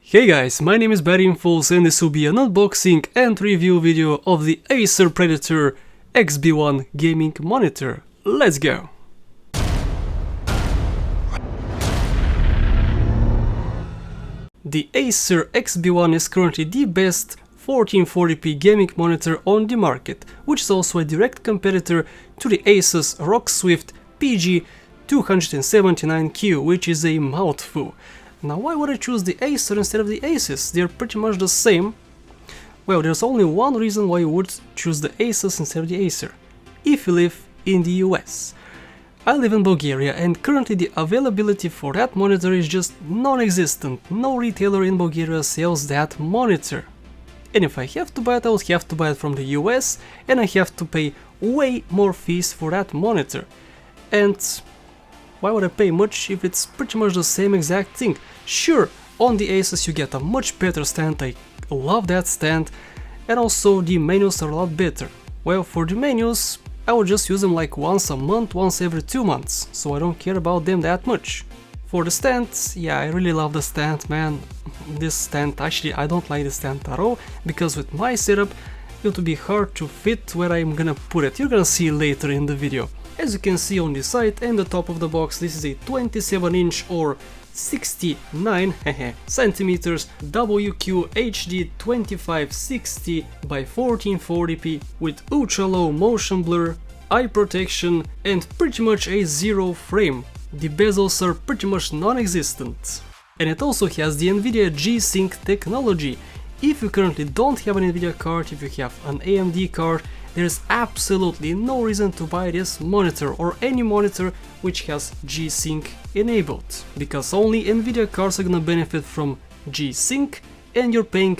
Hey guys, my name is Barry-Infos and this will be an unboxing and review video of the Acer Predator XB1 gaming monitor. Let's go! The Acer XB1 is currently the best 1440p gaming monitor on the market, which is also a direct competitor to the Asus ROG Swift PG279HU, which is a mouthful. Now, why would I choose the Acer instead of the Asus? They're pretty much the same. Well, there's only one reason why you would choose the Asus instead of the Acer. If you live in the US. I live in Bulgaria and currently the availability for that monitor is just non-existent. No retailer in Bulgaria sells that monitor. And if I have to buy it, I will have to buy it from the US and I have to pay way more fees for that monitor. And why would I pay much if it's pretty much the same exact thing? Sure, on the Asus you get a much better stand, I love that stand, and also the menus are a lot better. Well, for the menus, I would just use them like once a month, once every 2 months, so I don't care about them that much. For the stand, yeah, I really love the stand, man. This stand, actually I don't like the stand at all, because with my setup it would be hard to fit where I'm gonna put it. You're gonna see later in the video. As you can see on the side and the top of the box, this is a 27-inch or 69 centimeters WQ HD 2560 by 1440p with ultra low motion blur, eye protection and pretty much a zero frame. The bezels are pretty much non-existent. And it also has the NVIDIA G-Sync technology. If you currently don't have an NVIDIA card, if you have an AMD card, there's absolutely no reason to buy this monitor or any monitor which has G-Sync enabled, because only NVIDIA cards are gonna benefit from G-Sync and you're paying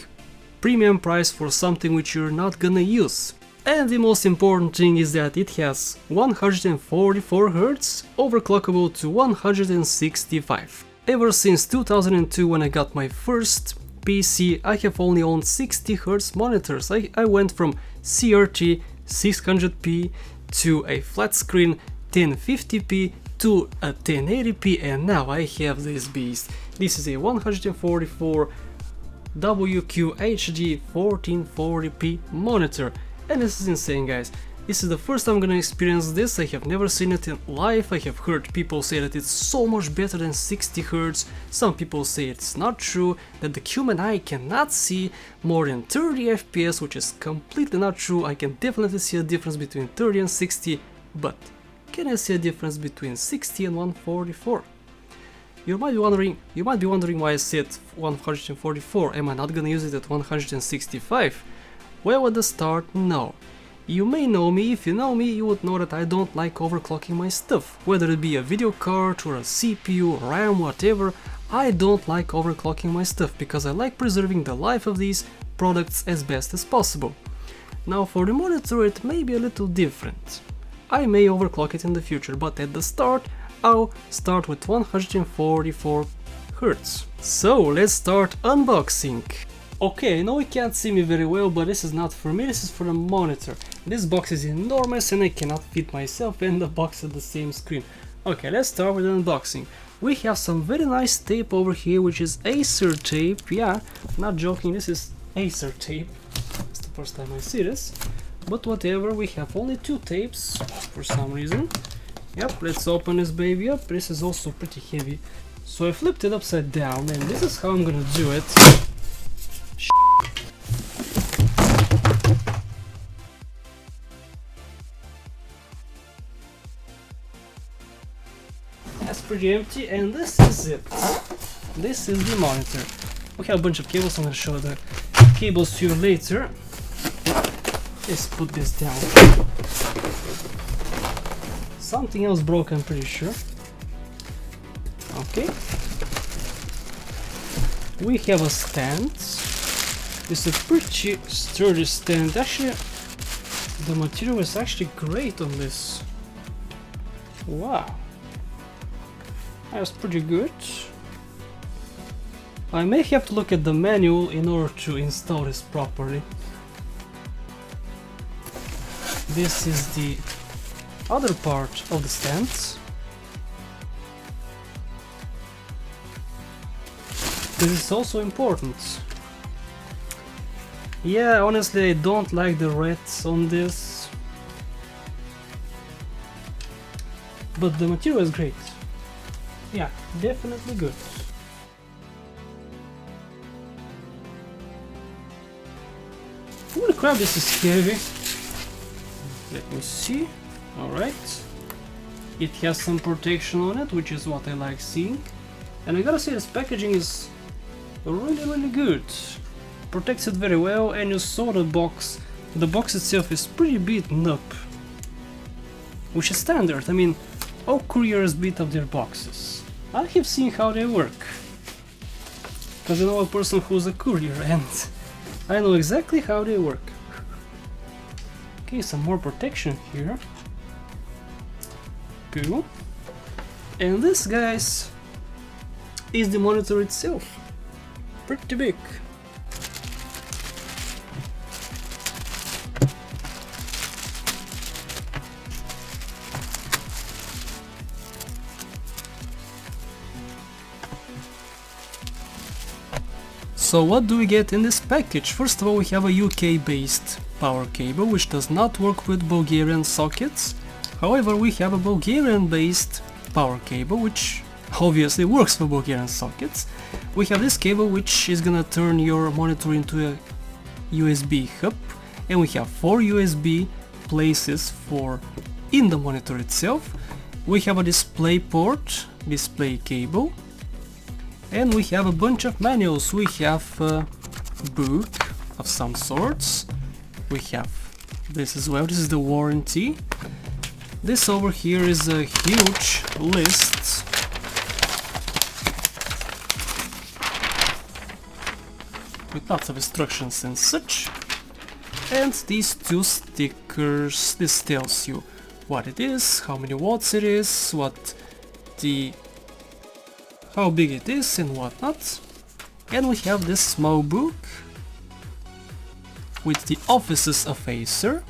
premium price for something which you're not gonna use. And the most important thing is that it has 144Hz overclockable to 165. Ever since 2002 when I got my first PC, I have only owned 60Hz monitors. I went from CRT 600p to a flat screen 1050p to a 1080p, and now I have this beast. This is a 144 WQ HD 1440p monitor, and this is insane, guys. This is the first time I'm gonna experience this. I have never seen it in live. I have heard people say that it's so much better than 60Hz. Some people say it's not true, that the human eye cannot see more than 30 FPS, which is completely not true. I can definitely see a difference between 30 and 60, but can I see a difference between 60 and 144? You might be wondering why I said 144. Am I not gonna use it at 165? Well, at the start, no. You may know me. If you know me, you would know that I don't like overclocking my stuff. Whether it be a video card or a CPU, RAM, whatever, I don't like overclocking my stuff because I like preserving the life of these products as best as possible. Now for the monitor it may be a little different. I may overclock it in the future, but at the start I'll start with 144Hz. So let's start unboxing. Okay, I know you can't see me very well, but this is not for me, this is for the monitor. This box is enormous and I cannot fit myself and the box at the same screen. Okay, let's start with the unboxing. We have some very nice tape over here, which is Acer tape. Yeah, not joking, this is Acer tape. It's the first time I see this. But whatever, we have only 2 tapes for some reason. Yep, let's open this baby up. This is also pretty heavy. So I flipped it upside down and this is how I'm gonna do it. That's pretty empty, and this is it. This is the monitor. We have a bunch of cables. I'm gonna show the cables to you later. Let's put this down. Something else broke, I'm pretty sure. Okay. We have a stand. It's a pretty sturdy stand. Actually, the material is actually great on this. Wow. That's pretty good. I may have to look at the manual in order to install this properly. This is the other part of the stand. This is also important. Yeah, honestly I don't like the reds on this, but the material is great. Yeah, definitely good. Holy crap, this is heavy. Let me see. Alright. It has some protection on it, which is what I like seeing. And I gotta say, this packaging is really good. Protects it very well, and you saw the box. The box itself is pretty beaten up, which is standard. I mean, all couriers beat up their boxes. I have seen how they work, because I know a person who's a courier and I know exactly how they work. Okay, some more protection here. Cool. And this, guys, is the monitor itself. Pretty big. So what do we get in this package? First of all, we have a UK based power cable which does not work with Bulgarian sockets. However, we have a Bulgarian based power cable which obviously works for Bulgarian sockets. We have this cable which is gonna turn your monitor into a USB hub, and we have 4 USB places for in the monitor itself. We have a DisplayPort display cable, and we have a bunch of manuals. We have a book of some sorts. We have this as well. This is the warranty. This over here is a huge list with lots of instructions and such. And these 2 stickers, this tells you what it is, how many watts it is, how big it is and whatnot. And we have this small book with the offices of Acer.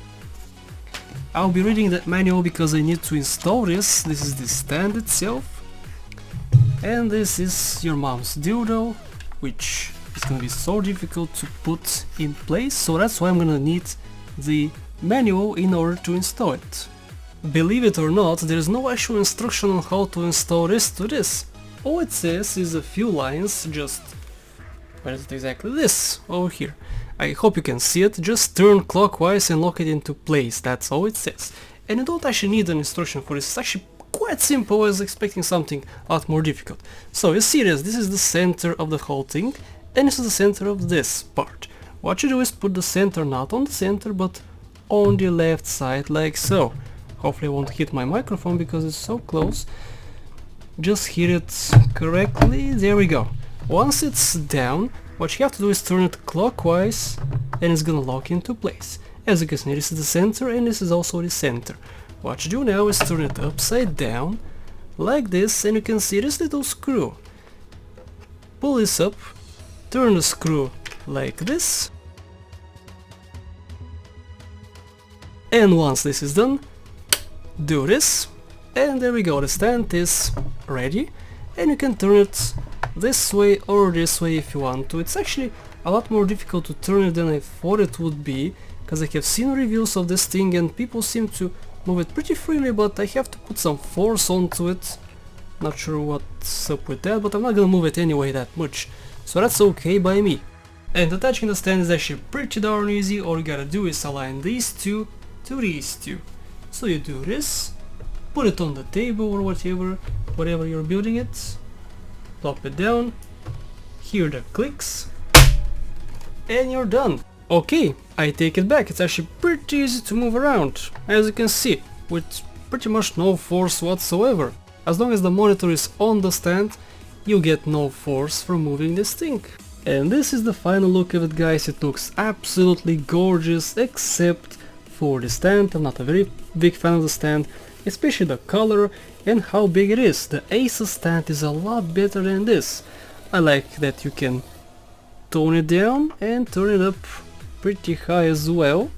I'll be reading that manual because I need to install this. This is the stand itself. And this is your mom's dildo, which is gonna be so difficult to put in place, so that's why I'm gonna need the manual in order to install it. Believe it or not, there is no actual instruction on how to install this to this. All it says is a few lines, just, where is it exactly? This, over here. I hope you can see it. Just turn clockwise and lock it into place, that's all it says. And you don't actually need an instruction for this, it's actually quite simple. I was expecting something a lot more difficult. So you see this is the center of the whole thing, and this is the center of this part. What you do is put the center not on the center, but on the left side, like so. Hopefully I won't hit my microphone because it's so close. Just hit it correctly, there we go. Once it's down, what you have to do is turn it clockwise and it's gonna lock into place. As you can see, this is the center and this is also the center. What you do now is turn it upside down, like this, and you can see this little screw. Pull this up, turn the screw like this, and once this is done, do this, and there we go, the stand is ready, and you can turn it this way or this way if you want to. It's actually a lot more difficult to turn it than I thought it would be, because I have seen reviews of this thing and people seem to move it pretty freely, but I have to put some force onto it. Not sure what's up with that, but I'm not gonna move it anyway that much, so that's okay by me. And attaching the stand is actually pretty darn easy. All you gotta do is align these two to these two. So you do this, put it on the table or whatever you're building it, plop it down, hear the clicks, and you're done. Okay, I take it back, it's actually pretty easy to move around, as you can see, with pretty much no force whatsoever. As long as the monitor is on the stand, you get no force from moving this thing. And this is the final look of it, guys. It looks absolutely gorgeous, except for the stand. I'm not a very big fan of the stand, especially the color and how big it is. The Acer stand is a lot better than this. I like that you can tone it down and turn it up pretty high as well,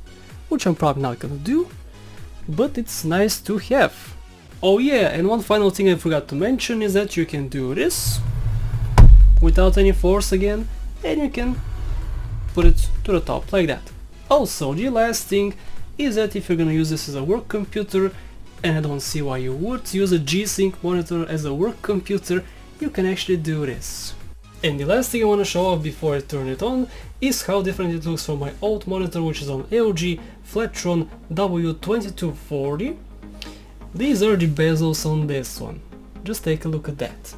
which I'm probably not gonna do, but it's nice to have. Oh yeah, and one final thing I forgot to mention is that you can do this, without any force again, and you can put it to the top like that. Also, the last thing is that if you're gonna use this as a work computer, and I don't see why you would use a G-Sync monitor as a work computer, you can actually do this. And the last thing I want to show off before I turn it on is how different it looks from my old monitor, which is an LG Flatron W2240. These are the bezels on this one. Just take a look at that.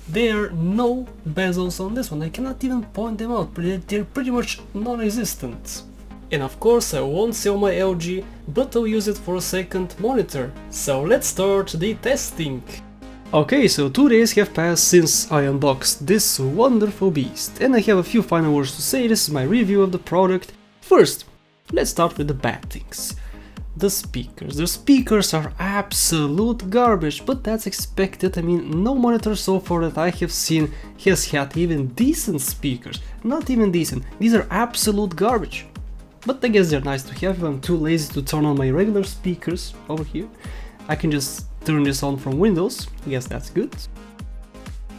There are no bezels on this one. I cannot even point them out, but they're pretty much non-existent. And of course I won't sell my LG, but I'll use it for a second monitor. So let's start the testing. Okay, so 2 days have passed since I unboxed this wonderful beast, and I have a few final words to say. This is my review of the product. First, let's start with the bad things. The speakers. The speakers are absolute garbage, but that's expected. I mean, no monitor so far that I have seen has had even decent speakers. Not even decent. These are absolute garbage. But I guess they're nice to have if I'm too lazy to turn on my regular speakers over here. I can just turn this on from Windows. I guess that's good.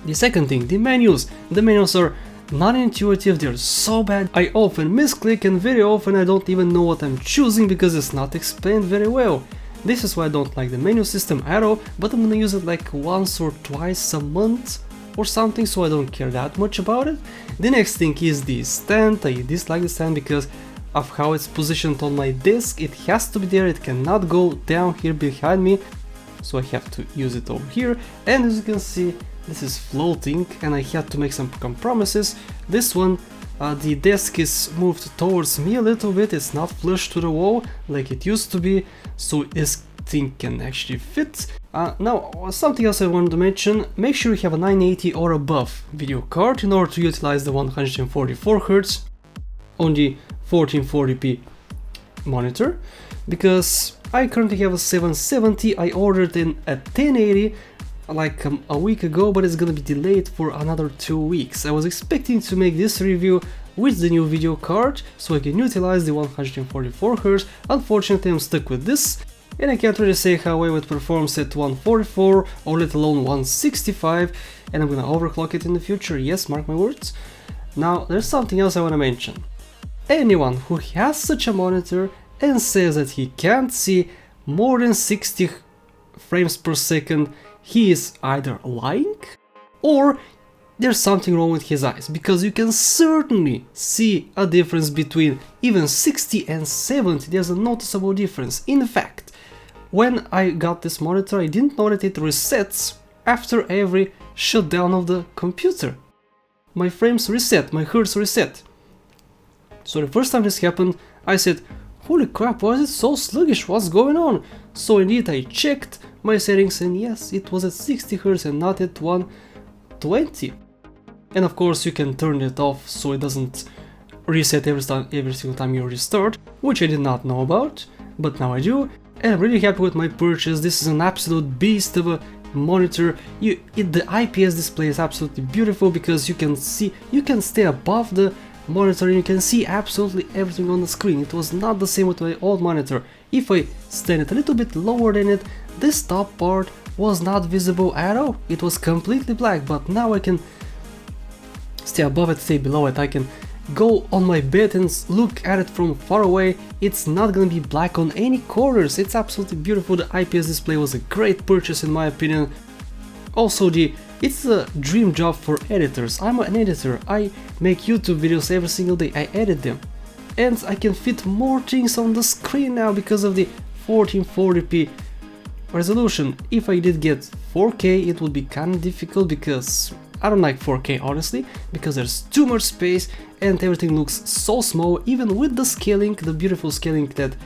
The second thing, the menus. The menus are non-intuitive, they're so bad. I often misclick and very often I don't even know what I'm choosing because it's not explained very well. This is why I don't like the menu system at all, but I'm gonna use it like once or twice a month or something, so I don't care that much about it. The next thing is the stand. I dislike the stand because of how it's positioned on my desk. It has to be there, it cannot go down here behind me, so I have to use it over here. And as you can see, this is floating and I had to make some compromises. This one, the desk is moved towards me a little bit, it's not flush to the wall like it used to be, so this thing can actually fit. Now, something else I wanted to mention, make sure you have a 980 or above video card in order to utilize the 144Hz on the 1440p monitor, because I currently have a 770, I ordered in a 1080 like a week ago, but it's gonna be delayed for another 2 weeks. I was expecting to make this review with the new video card so I can utilize the 144Hz. Unfortunately, I'm stuck with this, and I can't really say how well it performs at 144 or let alone 165, and I'm gonna overclock it in the future, yes, mark my words. Now, there's something else I wanna mention. Anyone who has such a monitor and says that he can't see more than 60 frames per second, he is either lying or there's something wrong with his eyes, because you can certainly see a difference between even 60 and 70. There's a noticeable difference. In fact, when I got this monitor, I didn't know that it resets after every shutdown of the computer. My frames reset, my hertz reset. So the first time this happened, I said, holy crap, why is it so sluggish, what's going on? So indeed I checked my settings and yes, it was at 60 Hz and not at 120. And of course you can turn it off so it doesn't reset every single time you restart, which I did not know about, but now I do, and I'm really happy with my purchase. This is an absolute beast of a monitor. The IPS display is absolutely beautiful because you can stay above the monitor and you can see absolutely everything on the screen. It was not the same with my old monitor. If I stand it a little bit lower than it, this top part was not visible at all. It was completely black, but now I can stay above it, stay below it. I can go on my bed and look at it from far away. It's not gonna be black on any corners. It's absolutely beautiful. The IPS display was a great purchase in my opinion. Also, it's a dream job for editors. I'm an editor. I make YouTube videos every single day. I edit them. And I can fit more things on the screen now because of the 1440p resolution. If I did get 4K, it would be kind of difficult because I don't like 4K honestly, because there's too much space and everything looks so small. Even with the scaling, the beautiful scaling that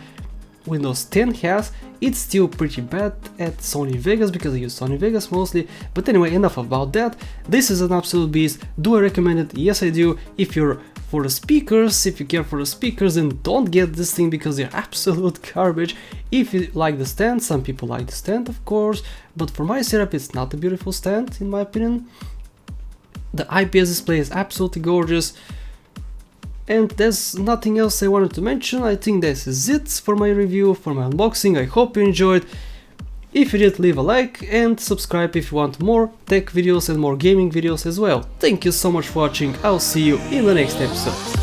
Windows 10 has, it's still pretty bad at Sony Vegas because I use Sony Vegas mostly. But anyway, enough about that. This is an absolute beast. Do I recommend it? Yes, I do. If you're for the speakers, if you care for the speakers, then don't get this thing because they're absolute garbage. If you like the stand, some people like the stand of course, but for my setup it's not a beautiful stand in my opinion. The IPS display is absolutely gorgeous. And there's nothing else I wanted to mention. I think this is it for my review, for my unboxing. I hope you enjoyed. If you did, leave a like and subscribe if you want more tech videos and more gaming videos as well. Thank you so much for watching, I'll see you in the next episode.